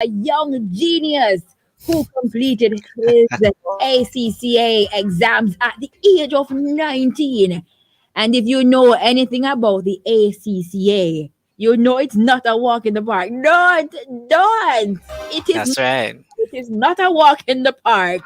a young genius who completed his ACCA exams at the age of 19. And if you know anything about the ACCA, you know it's not a walk in the park. Don't. That's right. It is not a walk in the park.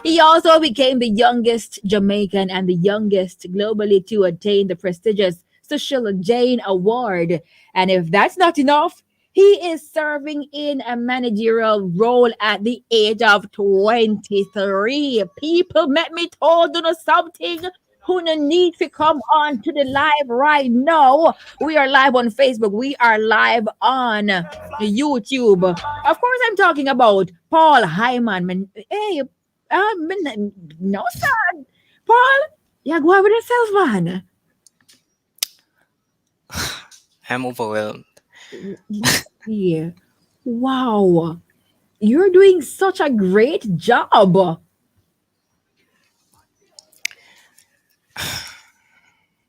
He also became the youngest Jamaican and the youngest globally to attain the prestigious Social Jane Award. And if that's not enough, he is serving in a managerial role at the age of 23. People, let me told you something. Who no need to come on to the live right now? We are live on Facebook. We are live on YouTube. Of course, I'm talking about Paul Hyman. Man, hey, no, son. Paul, yeah, go on with yourself, man. I'm overwhelmed. Yeah. Wow. You're doing such a great job.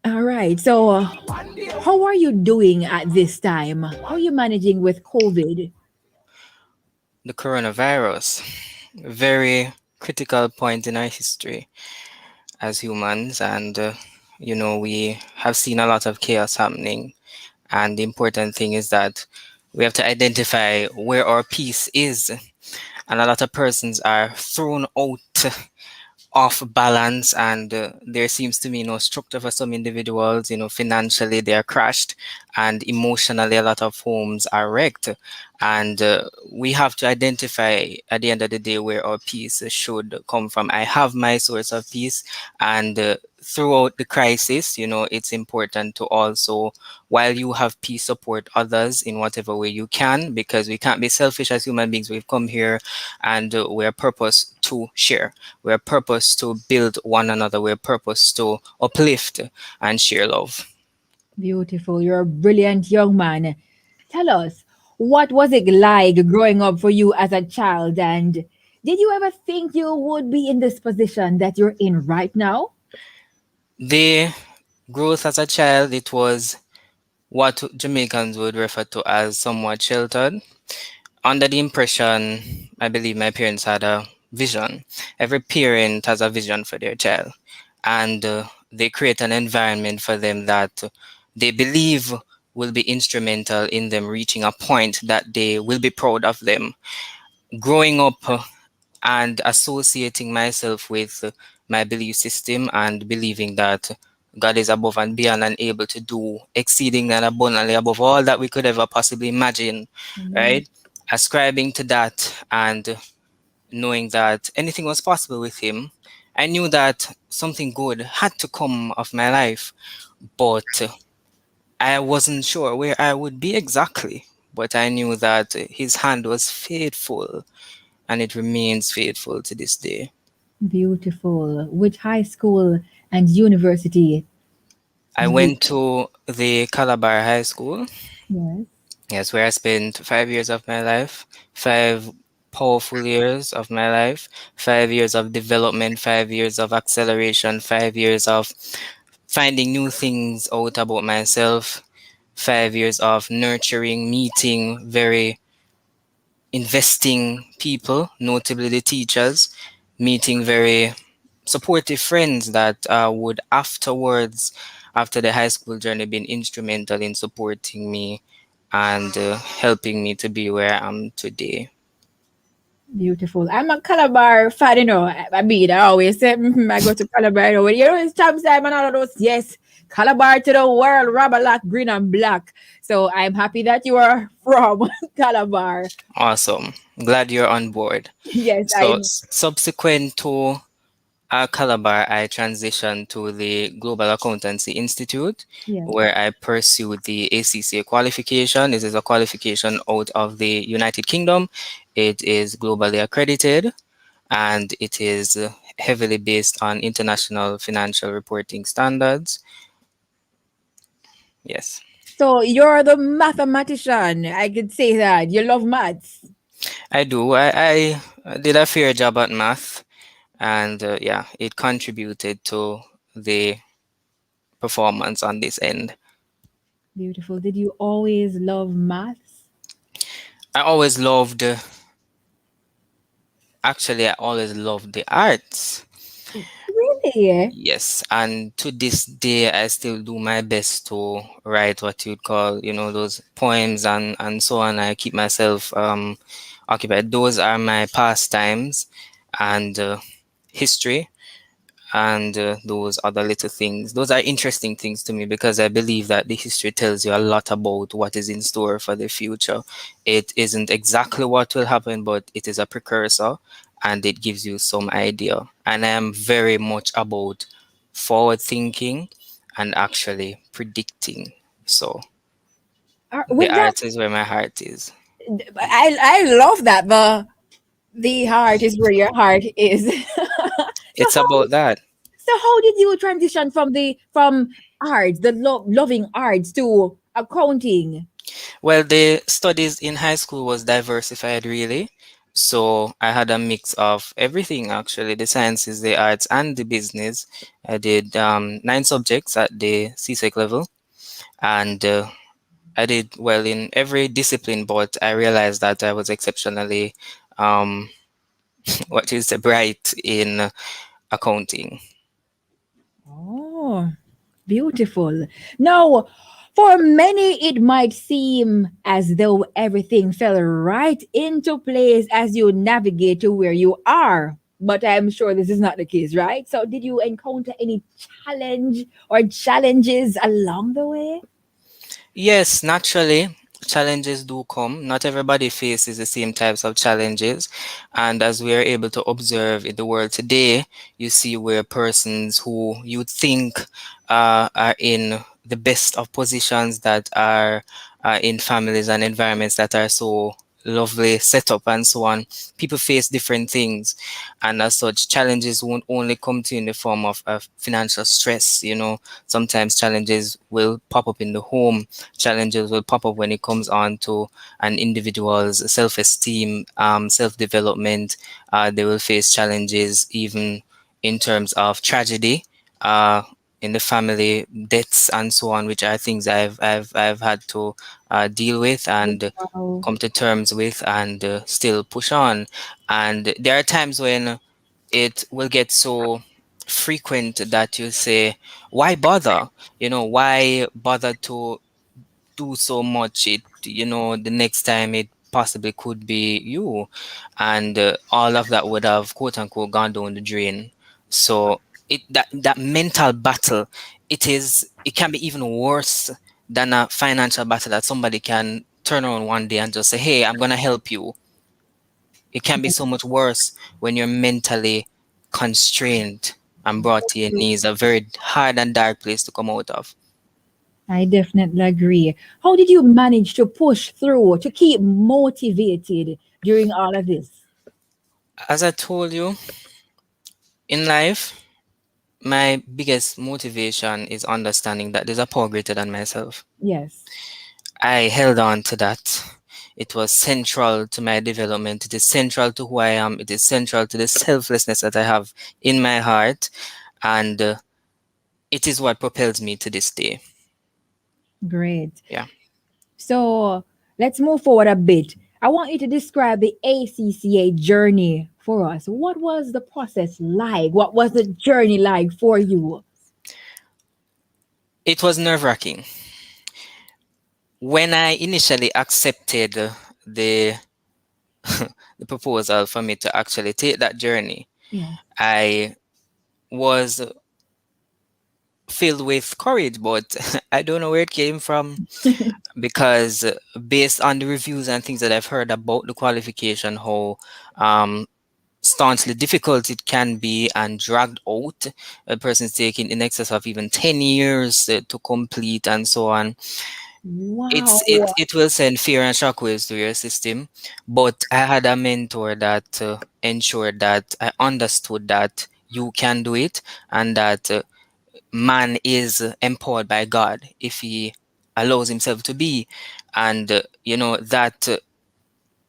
All right. So, how are you doing at this time? How are you managing with COVID? The coronavirus, very critical point in our history as humans, and we have seen a lot of chaos happening. And the important thing is that we have to identify where our peace is. And a lot of persons are thrown out off balance, and there seems to be no structure for some individuals. Financially they are crashed, and emotionally a lot of homes are wrecked. And we have to identify at the end of the day where our peace should come from. I have my source of peace, and throughout the crisis, it's important to also, while you have peace, support others in whatever way you can, because we can't be selfish as human beings. We've come here, and we're purpose to share. We're purpose to build one another. We're purpose to uplift and share love. Beautiful. You're a brilliant young man. Tell us, what was it like growing up for you as a child? And did you ever think you would be in this position that you're in right now? The growth as a child, it was what Jamaicans would refer to as somewhat sheltered. Under the impression, I believe my parents had a vision. Every parent has a vision for their child, and they create an environment for them that they believe will be instrumental in them reaching a point that they will be proud of them. Growing up and associating myself with my belief system and believing that God is above and beyond and able to do exceeding and abundantly above all that we could ever possibly imagine, Amen. right? Ascribing to that and knowing that anything was possible with Him, I knew that something good had to come of my life, but I wasn't sure where I would be exactly. But I knew that His hand was faithful, and it remains faithful to this day. Beautiful. Which high school and university I did you? went to the Calabar High School. Yes. Yes, where I spent 5 years of my life, 5 powerful years of my life, 5 years of development, 5 years of acceleration, 5 years of finding new things out about myself, 5 years of nurturing, meeting, very investing people, notably the teachers, meeting very supportive friends that would afterwards, after the high school journey, been instrumental in supporting me and helping me to be where I am today. Beautiful. I'm a Calabar fan, you know. I mean, I always say, I go to Calabar. It's champs time and all of those. Yes, Calabar to the world, rubber lock, green and black. So I'm happy that you are from Calabar. Awesome. Glad you're on board. Yes, So, subsequent to Calabar, I transitioned to the Global Accountancy Institute, yeah. where I pursued the ACCA qualification. This is a qualification out of the United Kingdom. It is globally accredited, and it is heavily based on international financial reporting standards. Yes, So you're the mathematician. I could say that. You love maths. I do. I did a fair job at math, and yeah, it contributed to the performance on this end. Beautiful. Did you always love maths? I always loved, actually, I always loved the arts. Really? Yes, and to this day, I still do my best to write what you'd call, those poems and so on. I keep myself occupied. Those are my pastimes and history and those other little things. Those are interesting things to me because I believe that the history tells you a lot about what is in store for the future. It isn't exactly what will happen, but it is a precursor and it gives you some idea. And I am very much about forward thinking and actually predicting. So the With that, art is where my heart is. I love that. The heart is where your heart is. so It's how about that. so how did you transition from arts, the loving arts, to accounting? Well, the studies in high school was diversified, really. So I had a mix of everything, actually, the sciences, the arts, and the business. I did 9 subjects at the CSEC level, and I did well in every discipline, but I realized that I was exceptionally, um, what is bright in accounting. Oh, beautiful. Now, for many, it might seem as though everything fell right into place as you navigate to where you are. But I'm sure this is not the case, right? So, did you encounter any challenge or challenges along the way? Yes, naturally, challenges do come. Not everybody faces the same types of challenges. And as we are able to observe in the world today, you see where persons who you think are in the best of positions, that are in families and environments that are so lovely set up and so on, people face different things. And as such, challenges won't only come to you in the form of financial stress. Sometimes challenges will pop up in the home. Challenges will pop up when it comes on to an individual's self-esteem, self-development. They will face challenges even in terms of tragedy, uh, in the family, deaths, and so on, which are things I've had to deal with and Wow. come to terms with and still push on. And there are times when it will get so frequent that you say, why bother? Why bother to do so much? The next time it possibly could be you. And all of that would have, quote unquote, gone down the drain. So that mental battle, it can be even worse than a financial battle that somebody can turn around one day and just say, hey, I'm going to help you. It can be so much worse when you're mentally constrained and brought to your knees, a very hard and dark place to come out of. I definitely agree. How did you manage to push through, to keep motivated during all of this? As I told you, in life, my biggest motivation is understanding that there's a power greater than myself. Yes. I held on to that. It was central to my development. It is central to who I am. It is central to the selflessness that I have in my heart. And it is what propels me to this day. Great. Yeah. So let's move forward a bit. I want you to describe the ACCA journey for us. What was the process like? What was the journey like for you? It was nerve wracking. When I initially accepted the the proposal for me to actually take that journey, Yes. I was filled with courage, but I don't know where it came from because based on the reviews and things that I've heard about the qualification, how um, staunchly difficult it can be and dragged out, a person's taking in excess of even 10 years to complete and so on. Wow. It will send fear and shockwaves to your system. But I had a mentor that ensured that I understood that you can do it and that man is empowered by God if he allows himself to be. And that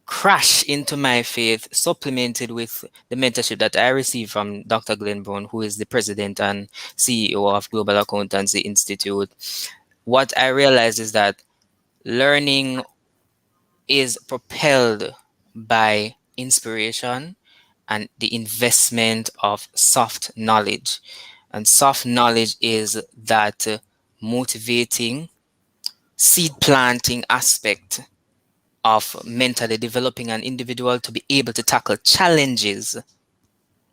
crash into my faith, supplemented with the mentorship that I received from Dr. Glenn Brown, who is the president and CEO of Global Accountancy Institute. What I realized is that learning is propelled by inspiration and the investment of soft knowledge. And soft knowledge is that motivating, seed planting aspect of mentally developing an individual to be able to tackle challenges.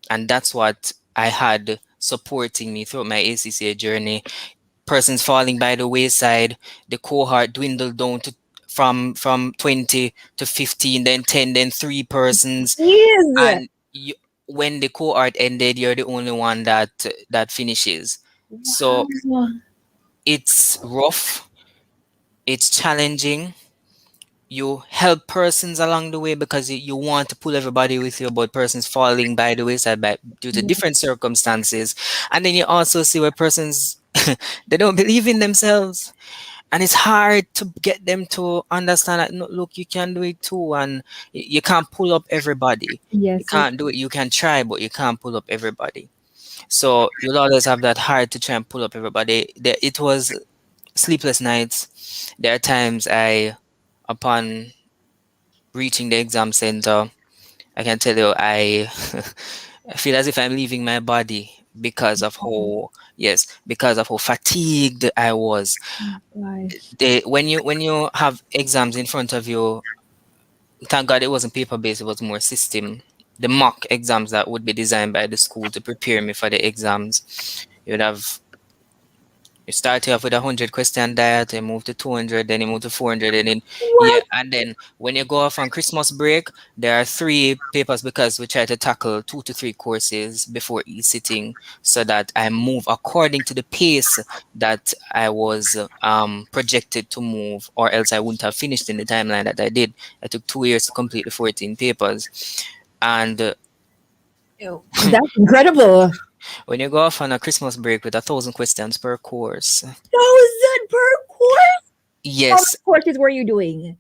And that's what I had supporting me throughout my ACCA journey. Persons falling by the wayside, the cohort dwindled down to from 20 to 15, then 10, then 3 persons. Yes. And you, when the cohort ended, you're the only one that finishes. So Wow. it's rough, it's challenging. You help persons along the way because you want to pull everybody with you, but persons falling by the wayside due to Yeah. different circumstances. And then you also see where persons they don't believe in themselves, and it's hard to get them to understand that, no, look, you can do it too, and you can't pull up everybody. You Yes. can't do it. You can try, but you can't pull up everybody. So you'll always have that hard to try and pull up everybody. It was sleepless nights. There are times upon reaching the exam center, I can tell you, I feel as if I'm leaving my body because of yes, because of how fatigued I was. Gosh. When you have exams in front of you, thank God it wasn't paper based, it was more system. The mock exams that would be designed by the school to prepare me for the exams. You would have You start off with 100 question diet, then move to 200, then you move to 400, and then yeah, What? and then when you go off on Christmas break, there are 3 papers because we try to tackle 2 to 3 courses before each sitting, so that I move according to the pace that I was projected to move, or else I wouldn't have finished in the timeline that I did. I took 2 years to complete the 14 papers, and Ew. That's incredible. when you go off on a Christmas break with 1,000 questions per course, 1,000 per course? How yes, many courses were you doing?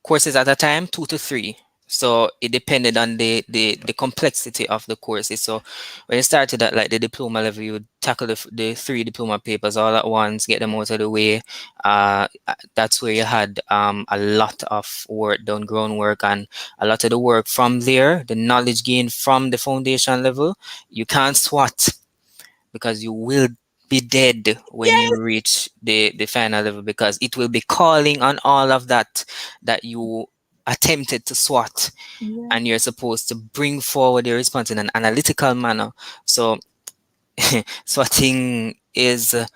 courses at a time, 2 to 3. So it depended on the complexity of the courses. So when you started at like the diploma level, you would tackle the 3 diploma papers all at once, get them out of the way. That's where you had a lot of work done, groundwork, and a lot of the work from there, the knowledge gained from the foundation level. You can't swat because you will be dead when you Yes. reach the final level, because it will be calling on all of that you attempted to swat, Yeah. and you're supposed to bring forward your response in an analytical manner. So swatting is a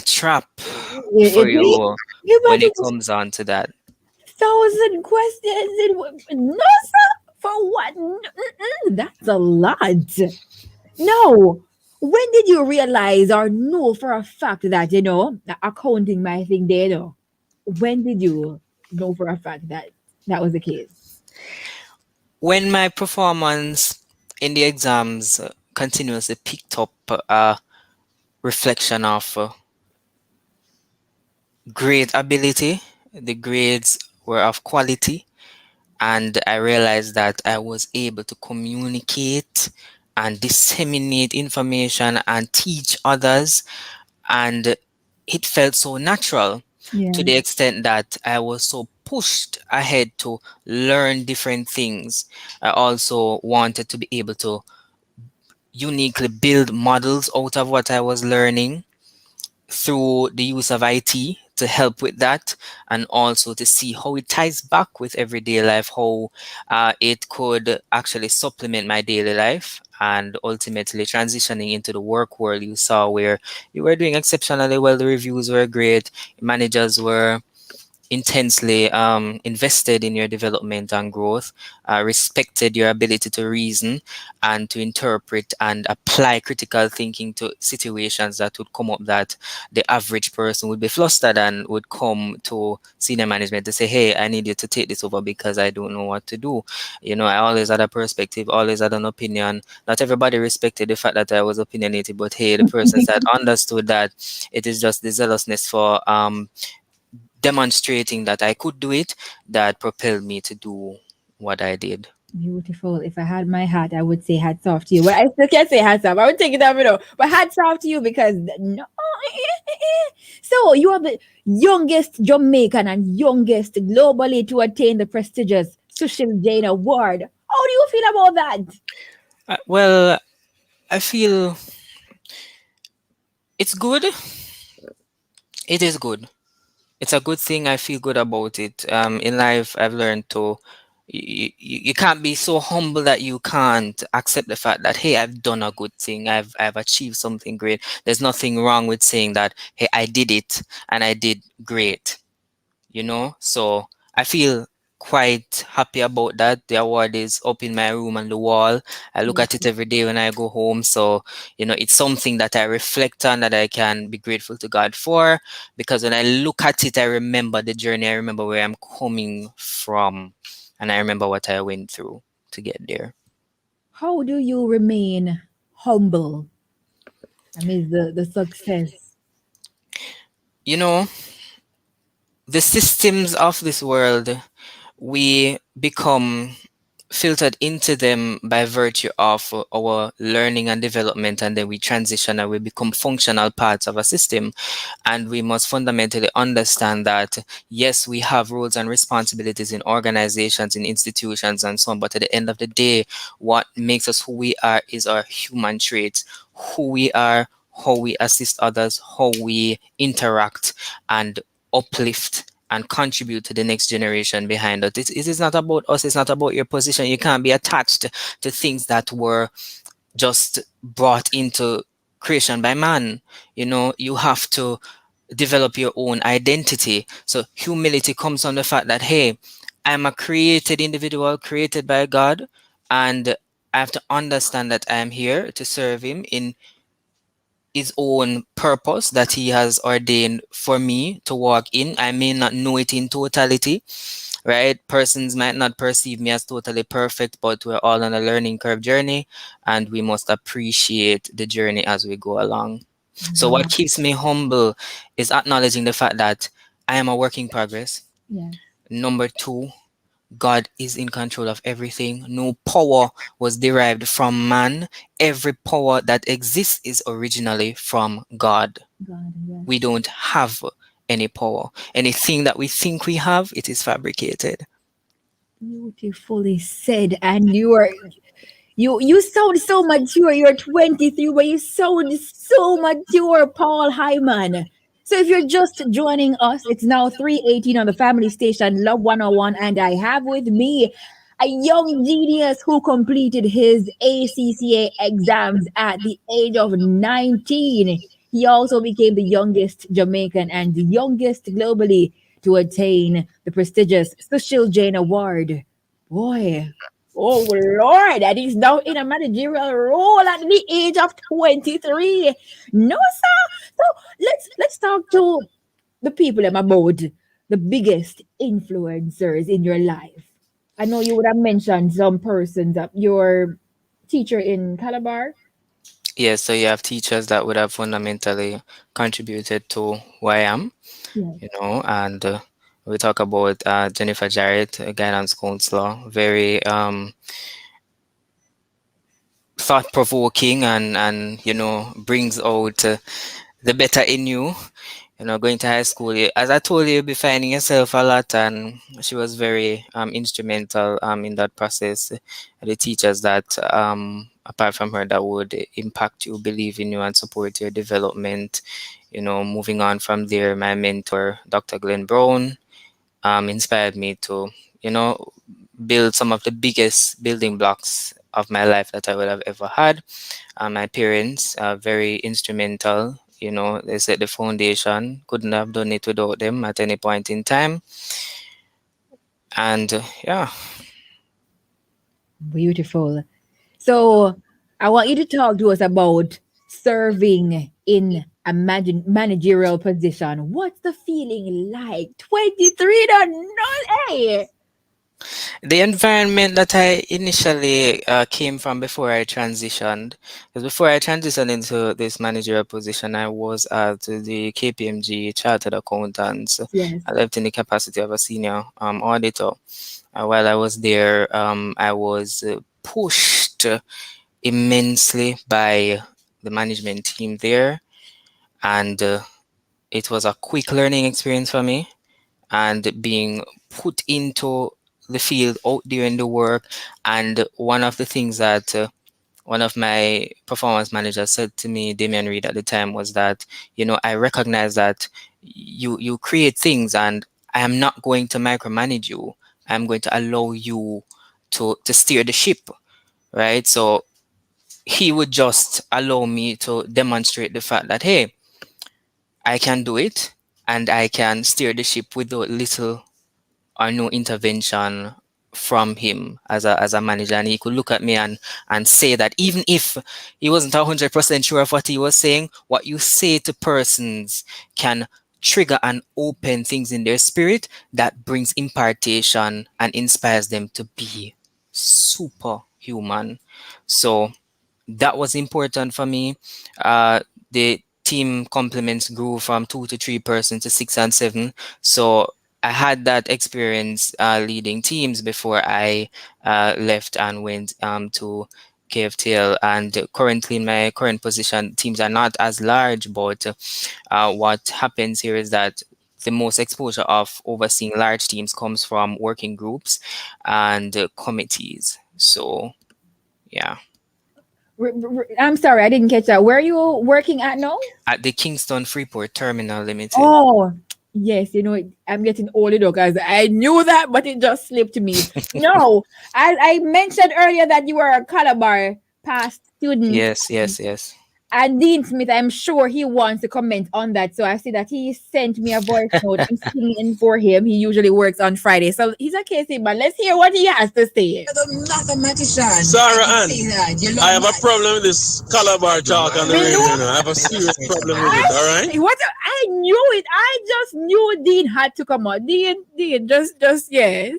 trap for you when it Imagine comes on to that. 1,000 questions no, sir. For what? That's a lot. No. When did you realize or know for a fact that, the accounting my thing there, though? When did you know for a fact that that was the case? When my performance in the exams continuously picked up reflection of great ability. The grades were of quality, and I realized that I was able to communicate and disseminate information and teach others, and it felt so natural, to Yeah. the extent that I was so pushed ahead to learn different things. I also wanted to be able to uniquely build models out of what I was learning through the use of IT to help with that, and also to see how it ties back with everyday life, how it could actually supplement my daily life, and ultimately transitioning into the work world. You saw where you were doing exceptionally well, the reviews were great, managers were intensely invested in your development and growth, respected your ability to reason and to interpret and apply critical thinking to situations that would come up that the average person would be flustered and would come to senior management to say, hey, I need you to take this over because I don't know what to do. I always had a perspective, always had an opinion. Not everybody respected the fact that I was opinionated, but hey, the persons that understood that it is just the zealousness for demonstrating that I could do it that propelled me to do what I did. Beautiful. If I had my hat, I would say hats off to you. But I still can't say hats off. I would take it off, But hats off to you because no, So you are the youngest Jamaican and youngest globally to attain the prestigious Sushil Jain Award. How do you feel about that? Well, I feel it's good. It is good. It's a good thing. I feel good about it. In life, I've learned to you can't be so humble that you can't accept the fact that hey, I've done a good thing. I've achieved something great. There's nothing wrong with saying that hey, I did it and I did great. So I feel quite happy about that. The award is up in my room on the wall. I look Yes. at it every day when I go home. So it's something that I reflect on, that I can be grateful to God for, because when I look at it, I remember the journey. I remember where I'm coming from, and I remember what I went through to get there. How do you remain humble amidst the success? you know the systems of this world, we become filtered into them by virtue of our learning and development, and then we transition and we become functional parts of a system. And we must fundamentally understand that yes, we have roles and responsibilities in organizations, in institutions, and so on, but at the end of the day, what makes us who we are is our human traits, who we are, how we assist others, how we interact and uplift and contribute to the next generation behind us. It is not about us, it's not about your position. You can't be attached to things that were just brought into creation by man. You have to develop your own identity. So humility comes from the fact that, hey, I'm a created individual, created by God, and I have to understand that I am here to serve Him in His own purpose that He has ordained for me to walk in. I may not know it in totality, right? Persons might not perceive me as totally perfect, but we're all on a learning curve journey, and we must appreciate the journey as we go along. So, what Wow. keeps me humble is acknowledging the fact that I am a work in progress. Yes. Number two, God is in control of everything. No power was derived from man. Every power that exists is originally from God. God, yes. We don't have any power. Anything that we think we have, it is fabricated. Beautifully said. And you sound so mature. You're 23, but you sound so mature, Paul Hyman. So if you're just joining us, it's now 3:18 on the family station Love 101, and I have with me a young genius who completed his ACCA exams at the age of 19. He also became the youngest Jamaican and the youngest globally to attain the prestigious Sushil Jain Award. Boy, oh Lord, and he's now in a managerial role at the age of 23. No, sir. So let's talk to the people about the biggest influencers in your life. I know you would have mentioned some persons that your teacher in Calabar. Yes, so you have teachers that would have fundamentally contributed to who I am, Yes. and we talk about Jennifer Jarrett, a guidance counselor, very thought provoking, and brings out the better in you. Going to high school, as I told you, you'll be finding yourself a lot, and she was very instrumental in that process. The teachers that, apart from her, that would impact you, believe in you, and support your development. Moving on from there, my mentor, Dr. Glenn Brown, inspired me to, you know, build some of the biggest building blocks of my life that I would have ever had. My parents are very instrumental. They set the foundation. Couldn't have done it without them at any point in time. And yeah, Beautiful. So I want you to talk to us about serving in a managerial position. What's the feeling like? 23 to not hey. the environment that I initially came from before I transitioned, because before I transitioned into this managerial position, I was at the KPMG Chartered Accountants. Yes. I left in the capacity of a senior auditor. While I was there, I was pushed immensely by the management team there. and it was a quick learning experience for me, and being put into the field out there in the work. And one of the things that one of my performance managers said to me, Damian Reed, at the time, was that, I recognize that you create things, and I am not going to micromanage you. I'm going to allow you to steer the ship, right? So he would just allow me to demonstrate the fact that, hey, I can do it, and I can steer the ship without little or no intervention from him as a manager. And he could look at me and say that even if he wasn't 100% sure of what he was saying, what you say to persons can trigger and open things in their spirit that brings impartation and inspires them to be superhuman. So that was important for me. The team complements grew from 2 to 3 persons to 6 and 7. So I had that experience leading teams before I left and went to KFTL. And currently, in my current position, teams are not as large, but what happens here is that the most exposure of overseeing large teams comes from working groups and committees. So, yeah. I'm sorry, I didn't catch that. Where are you working at now? At the Kingston Freeport Terminal Limited. Oh, yes. I'm getting older though, guys. I knew that, but it just slipped me. No, I mentioned earlier that you were a Calabar past student. Yes, yes, yes. And Dean Smith, I'm sure he wants to comment on that. So I see that he sent me a voice note. I'm sitting in for him. He usually works on Friday. So he's a KC man. Let's hear what he has to say. The mathematician. Sarah I Ann, can see that. You love I have a math. problem with this Calabar talk on the Me radio. know. I have a serious problem with it, all right? What? I knew it. I just knew Dean had to come out. Dean, just yeah.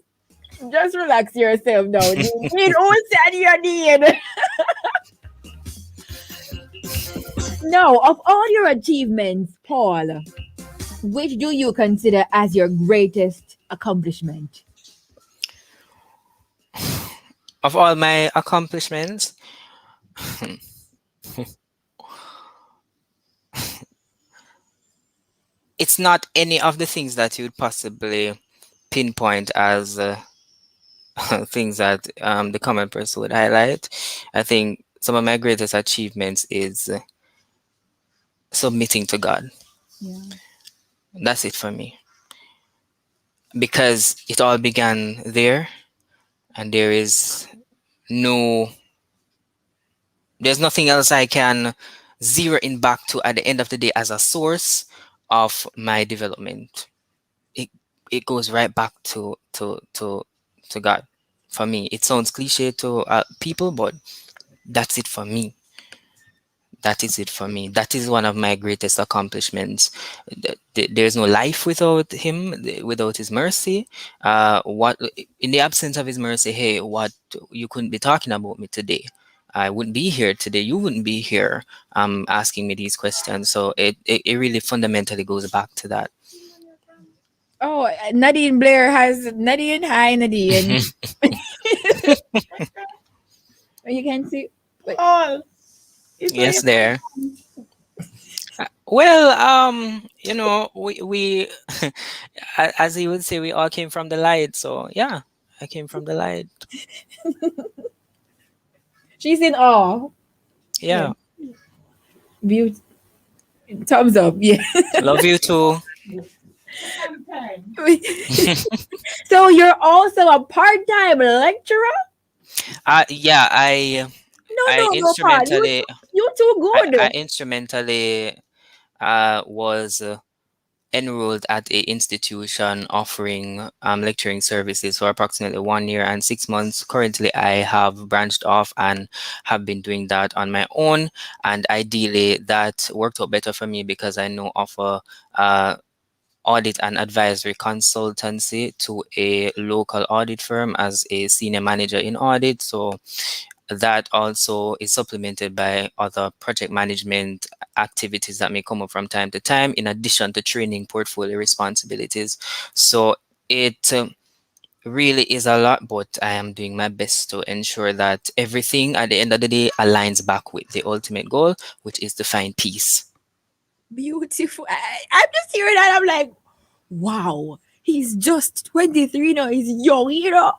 Just relax yourself now. Dean, who said you're Dean? No, of all your achievements, Paul, which do you consider as your greatest accomplishment? Of all my accomplishments, it's not any of the things that you'd possibly pinpoint as things that the common person would highlight. I think some of my greatest achievements is submitting to God. Yeah. That's it for me. Because it all began there, and no, there's nothing else I can zero in back to at the end of the day as a source of my development. It it goes right back to God. For me, it sounds cliche to people, but that's it for me. That is it for me. That is one of my greatest accomplishments. There's no life without him, without his mercy. What in the absence of his mercy? Hey, what you couldn't be talking about me today. I wouldn't be here today. You wouldn't be here asking me these questions. So it really fundamentally goes back to that. Oh, Nadine Blair has Nadine. Hi, Nadine. You can see. Wait. Paul. Yes, there. Well, we as he would say, we all came from the light. So yeah, I came from the light. She's in awe. Yeah. View. Thumbs up. Yeah. Love you too. So you're also a part-time lecturer? Yeah, I No, Paul. You too good. I instrumentally was enrolled at a institution offering lecturing services for approximately 1 year and 6 months. Currently, I have branched off and have been doing that on my own. And ideally, that worked out better for me because I now offer audit and advisory consultancy to a local audit firm as a senior manager in audit. So that also is supplemented by other project management activities that may come up from time to time, in addition to training portfolio responsibilities. So it really is a lot, but I am doing my best to ensure that everything at the end of the day aligns back with the ultimate goal, which is to find peace. Beautiful. I'm just hearing that. I'm like, wow, he's just 23 now. He's young, you know.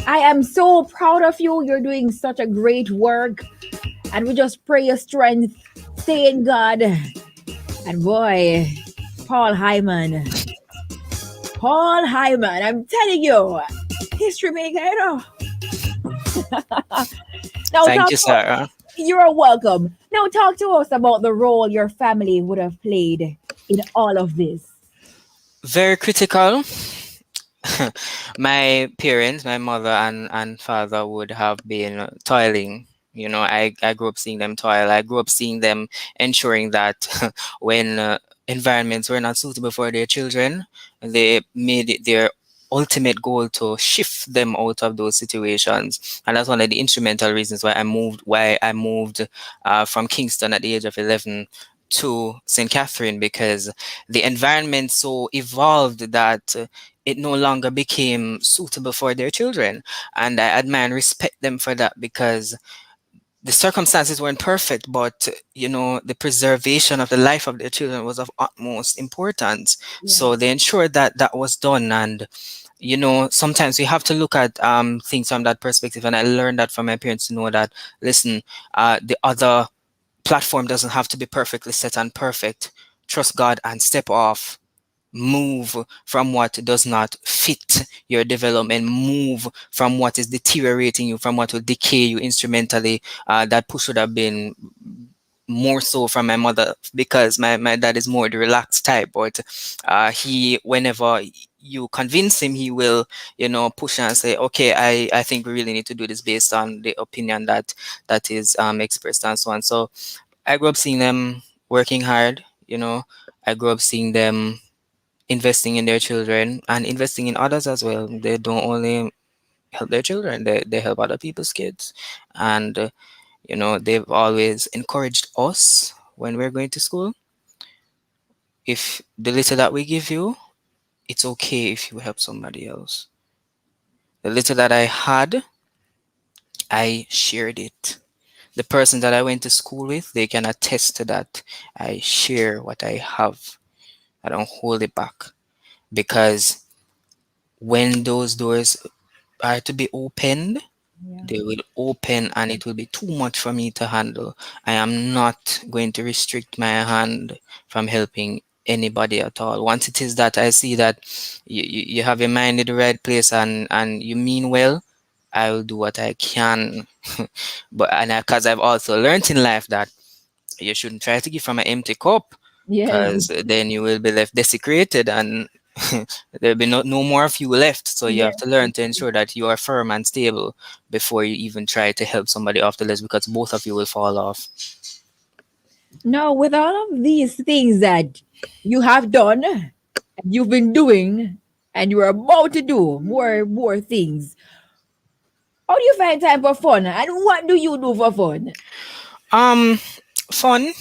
I am so proud of you. You're doing such a great work. And we just pray your strength. Stay in God. And boy, Paul Hyman. Paul Hyman, I'm telling you, history maker, you know. Now Thank talk you, to Sarah. you're welcome. Now talk to us about the role your family would have played in all of this. Very critical. My parents, my mother and father would have been toiling. I grew up seeing them toil. I grew up seeing them ensuring that when environments were not suitable for their children, they made it their ultimate goal to shift them out of those situations. And that's one of the instrumental reasons why I moved from Kingston at the age of 11 to St. Catherine, because the environment so evolved that it no longer became suitable for their children. And I admire and respect them for that, because the circumstances weren't perfect, but the preservation of the life of their children was of utmost importance. Yeah. So they ensured that that was done. And sometimes we have to look at things from that perspective. And I learned that from my parents, to know that, listen, the other platform doesn't have to be perfectly set and perfect. Trust God and step off. Move from what does not fit your development. Move from what is deteriorating you, from what will decay you instrumentally. That push would have been more so from my mother, because my dad is more the relaxed type. But he, whenever you convince him, he will push and say, okay, I think we really need to do this based on the opinion that is expressed, and so on. So I grew up seeing them working hard. I grew up seeing them investing in their children and investing in others as well. They don't only help their children, they help other people's kids. And they've always encouraged us when we're going to school. If the little that we give you, it's okay if you help somebody else. The little that I had, I shared it. The person that I went to school with, they can attest to that. I share what I have. I don't hold it back, because when those doors are to be opened, Yeah. they will open, and it will be too much for me to handle. I am not going to restrict my hand from helping anybody at all. Once it is that I see that you have your mind in the right place, and you mean well, I will do what I can. But because I've also learned in life that you shouldn't try to give from an empty cup, Yes. because then you will be left desecrated, and there'll be no more of you left. So you have Yes. to learn to ensure that you are firm and stable before you even try to help somebody off the list, because both of you will fall off. Now, with all of these things that you have done, and you've been doing, and you're about to do more things, how do you find time for fun? And what do you do for fun? Um, Fun.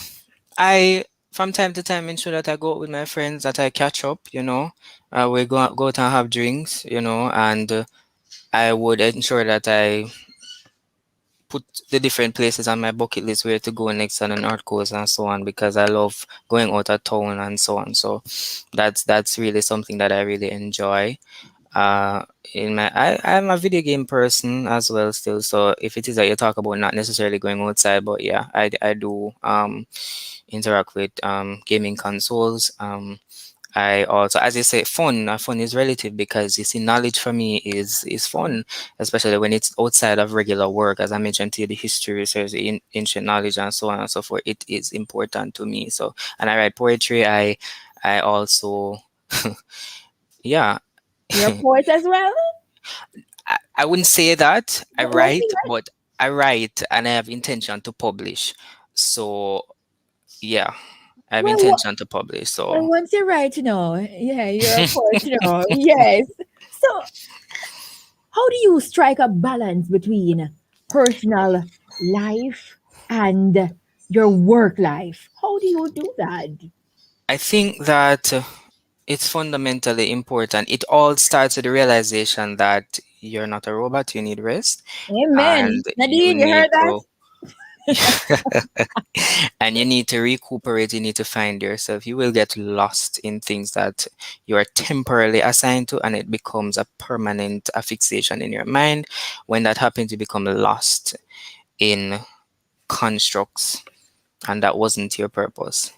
I, from time to time, ensure that I go out with my friends, that I catch up. We go out and have drinks. And I would ensure that I put the different places on my bucket list where to go next on the North Coast and so on, because I love going out of town and so on. So that's really something that I really enjoy. Uh, I'm a video game person as well still. So if it is that you talk about not necessarily going outside, but yeah, I do interact with gaming consoles. I also, as you say, fun. Fun is relative, because you see, knowledge for me is fun, especially when it's outside of regular work. As I mentioned to you, the history, research, ancient knowledge, and so on and so forth. It is important to me. So, and I write poetry. I also, yeah. You're a poet as well? I wouldn't say that I But when write, you but I write and I have intention to publish. So yeah, I have well, intention to publish. well, So once you're right, yeah, you're a poet, yes. So, how do you strike a balance between personal life and your work life? How do you do that? I think that it's fundamentally important. It all starts with the realization that you're not a robot, you need rest, Amen. and you Nadine, you need heard that? to. And you need to recuperate, you need to find yourself. You will get lost in things that you are temporarily assigned to, and it becomes a permanent fixation in your mind. When that happens, you become lost in constructs, and that wasn't your purpose.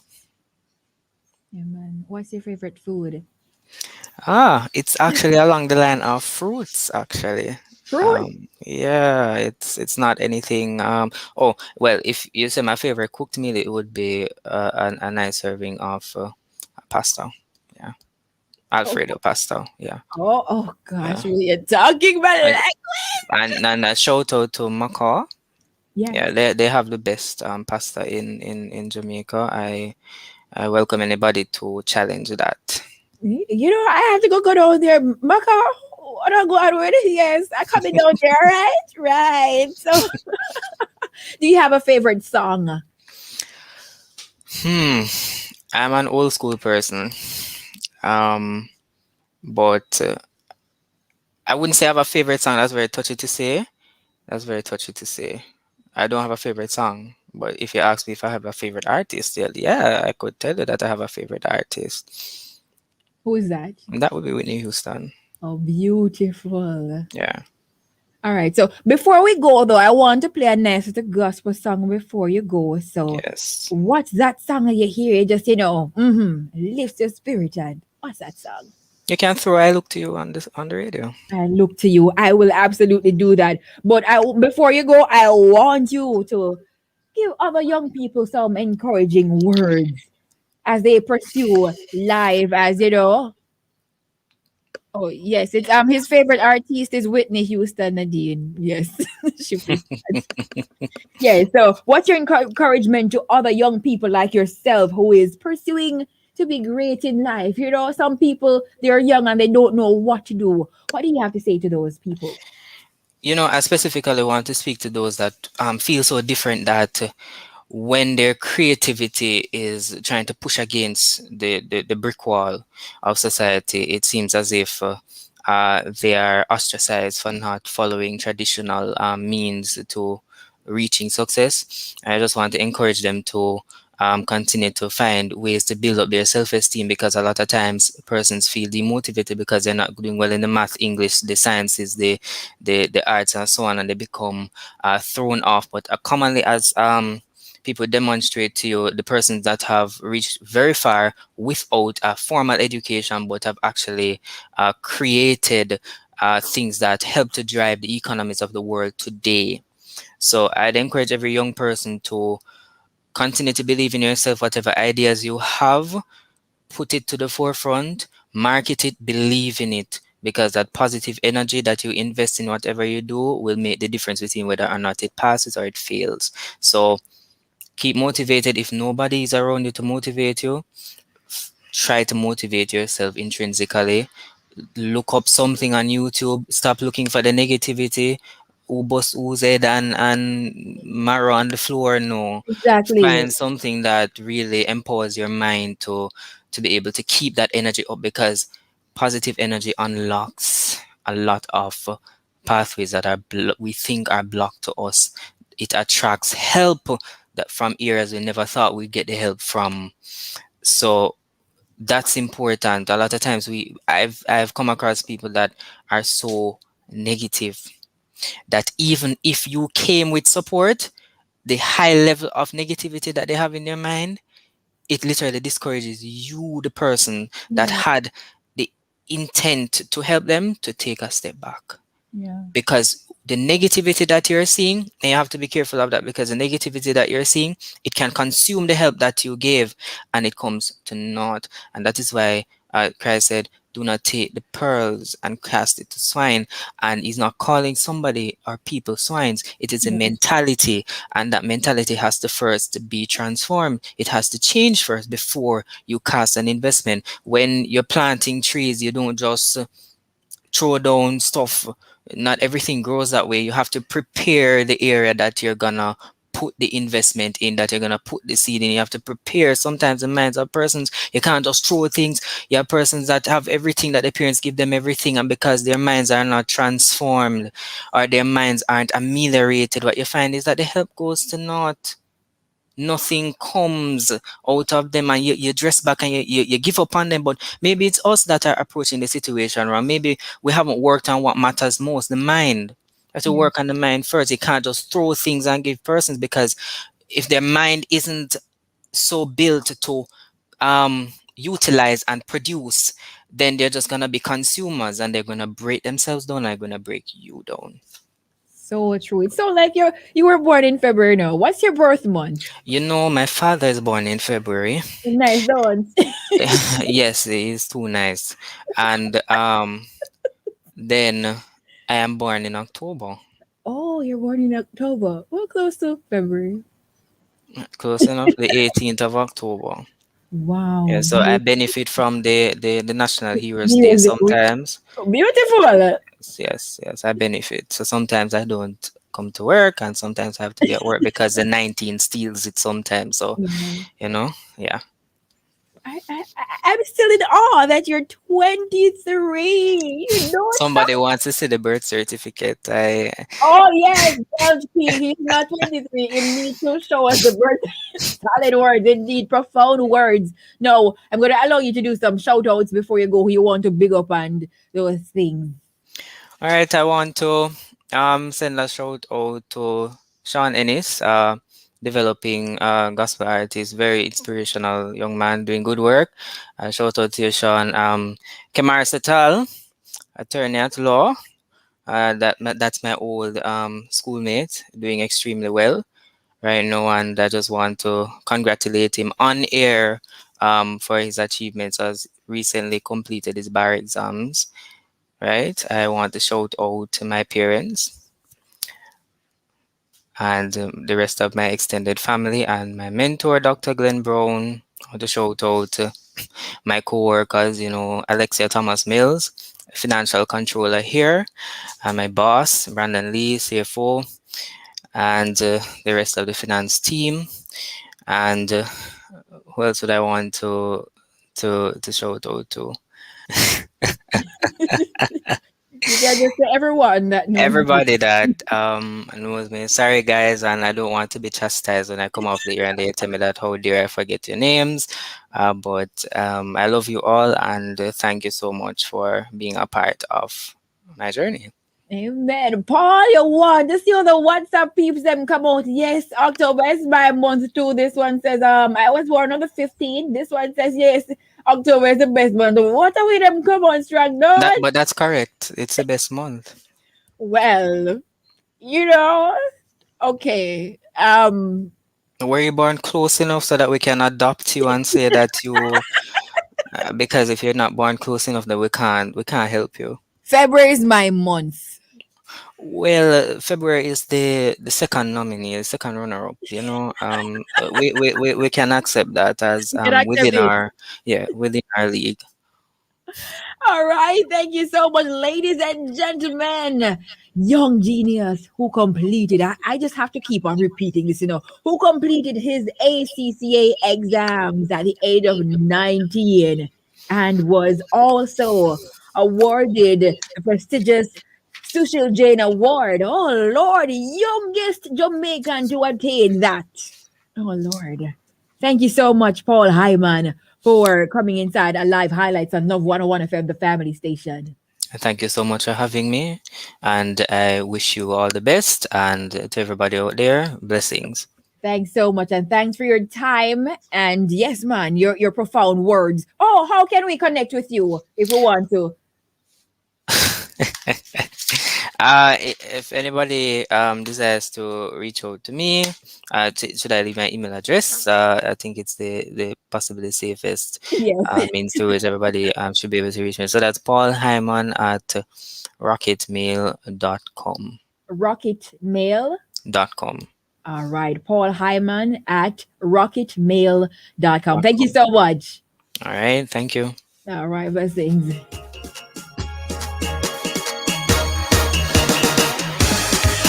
Yeah, man. What's your favorite food? It's actually along the line of fruits, actually. Fruit. Yeah, it's not anything. Oh, well, if you say my favorite cooked meal, it would be a nice serving of pasta. Yeah, Oh, Alfredo pasta. Yeah, oh yeah. gosh, we are talking about And like and a shout out to Macaw. yes. Yeah, they have the best pasta in Jamaica. I welcome anybody to challenge that. You know, I have to go down there. Maka, what I go out with? Yes, I coming down there, right? Right. So, do you have a favorite song? Hmm. I'm an old school person. Um, but I wouldn't say I have a favorite song. That's very touchy to say. That's very touchy to say. I don't have a favorite song. But if you ask me if I have a favorite artist, yeah, I could tell you that I have a favorite artist. Who is that? And that would be Whitney Houston. Oh, beautiful. Yeah. All right. So before we go, though, I want to play a nice little gospel song before you go. So, Yes. what's that song that you hear? You just, lifts your spirit. And what's that song? You can throw I Look to You on this on the radio. I look to you. I will absolutely do that. But before you go, I want you to give other young people some encouraging words as they pursue life. As you know, oh yes, it's his favorite artist is Whitney Houston. Nadine, yes, she picked that. Yeah. So, what's your encouragement to other young people like yourself who is pursuing to be great in life? You know, some people they're young and they don't know what to do. What do you have to say to those people? I specifically want to speak to those that feel so different that when their creativity is trying to push against the brick wall of society, it seems as if they are ostracized for not following traditional means to reaching success. I just want to encourage them to continue to find ways to build up their self-esteem, because a lot of times persons feel demotivated because they're not doing well in the math, English, the sciences, the arts, and so on, and they become thrown off. But commonly, as people demonstrate to you, the persons that have reached very far without a formal education but have actually created things that help to drive the economies of the world today. So I'd encourage every young person to continue to believe in yourself. Whatever ideas you have, put it to the forefront, market it, believe in it, because that positive energy that you invest in whatever you do will make the difference between whether or not it passes or it fails. So keep motivated. If nobody is around you to motivate you, try to motivate yourself intrinsically. Look up something on YouTube. Stop looking for the negativity. Ubos Uzed and marrow on the floor. No. Exactly. Find something that really empowers your mind to be able to keep that energy up, because positive energy unlocks a lot of pathways that we think are blocked to us. It attracts help that from areas we never thought we'd get the help from. So that's important. A lot of times I've come across people that are so negative that even if you came with support, the high level of negativity that they have in their mind, it literally discourages you, the person that Yeah. had the intent to help them, to take a step back. Yeah. Because the negativity that you're seeing, and you have to be careful of that, because the negativity that you're seeing, it can consume the help that you gave, and it comes to naught. And that is why Christ said, do not take the pearls and cast it to swine. And he's not calling somebody or people swines. It is a Yeah. mentality, and that mentality has to first be transformed. It has to change first before you cast an investment. When you're planting trees, you don't just throw down stuff. Not everything grows that way. You have to prepare the area that you're gonna put the investment in, that you're gonna put the seed in. You have to prepare. Sometimes the minds of persons, you can't just throw things. You have persons that have everything, that their parents give them everything, and because their minds are not transformed or their minds aren't ameliorated, what you find is that the help goes to naught. Nothing comes out of them, and you dress back and you give up on them. But maybe it's us that are approaching the situation wrong. Maybe we haven't worked on what matters most, the mind. You have to Yeah. work on the mind first. You can't just throw things and give persons, because if their mind isn't so built to utilize and produce, then they're just gonna be consumers, and they're gonna break themselves down, and they're gonna break you down. So true. It's so like you were born in February now. What's your birth month? My father is born in February. Nice don't. Yes, it is too nice. And then I am born in October. Oh, you're born in October. Well, close to February. Close enough, the 18th of October. Yeah, Wow. so I benefit from the National Heroes Day Beautiful. sometimes. Beautiful. Yes, I benefit. So sometimes I don't come to work, and sometimes I have to be at work because the 19th steals it sometimes. So, Yeah. yeah. I'm still in awe that you're 23. You know Somebody wants to see the birth certificate. Oh yes, Judge King. He's not 23. You need to show us the birth. Solid words, indeed, profound words. No, I'm gonna allow you to do some shout outs before you go who you want to big up and those things. All right, I want to send a shout out to Sean Ennis, developing gospel artist, very inspirational young man doing good work. Shout out to you, Sean. Kemar Setal, attorney at law. That's my old schoolmate, doing extremely well right now, and I just want to congratulate him on air for his achievements, as recently completed his bar exams. Right, I want to shout out to my parents and the rest of my extended family, and my mentor, Dr. Glenn Brown. I want to shout out to my co-workers, Alexia Thomas Mills, financial controller here, and my boss, Brandon Lee, CFO, and the rest of the finance team. And who else would I want to shout out to? You can just say everyone that knows. Everybody that knows me. Sorry, guys, and I don't want to be chastised when I come off the air and they tell me that how dare I forget your names. But I love you all, and thank you so much for being a part of my journey. Amen. Paul, you want to see all the WhatsApp peeps them come out. Yes, October is my month too. This one says I was born on the 15th. This one says yes, October is the best month. What are we them come on strong? No. But that's correct. It's the best month. Well, okay. Were you born close enough so that we can adopt you and say that you because if you're not born close enough, then we can't help you. February is my month. Well, February is the second nominee, the second runner-up. We can accept that as within our league. All right, thank you so much, ladies and gentlemen. Young genius who completed, I just have to keep on repeating this, who completed his ACCA exams at the age of 19 and was also awarded the prestigious Sushil Jain Award. Oh, Lord, youngest Jamaican to attain that. Oh, Lord. Thank you so much, Paul Hyman, for coming inside a live highlights on Love 101 FM, the family station. Thank you so much for having me, and I wish you all the best, and to everybody out there, blessings. Thanks so much, and thanks for your time. And yes, man, your profound words. Oh, how can we connect with you if we want to? If anybody desires to reach out to me, should I leave my email address? I think it's the possibly safest means to which everybody should be able to reach me. So that's Paul Hyman at rocketmail.com. Rocketmail.com. All right, Paul Hyman at rocketmail.com. Thank you so much. All right, thank you. All right, blessings.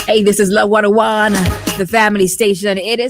Hey, this is Love 101. the family station. It is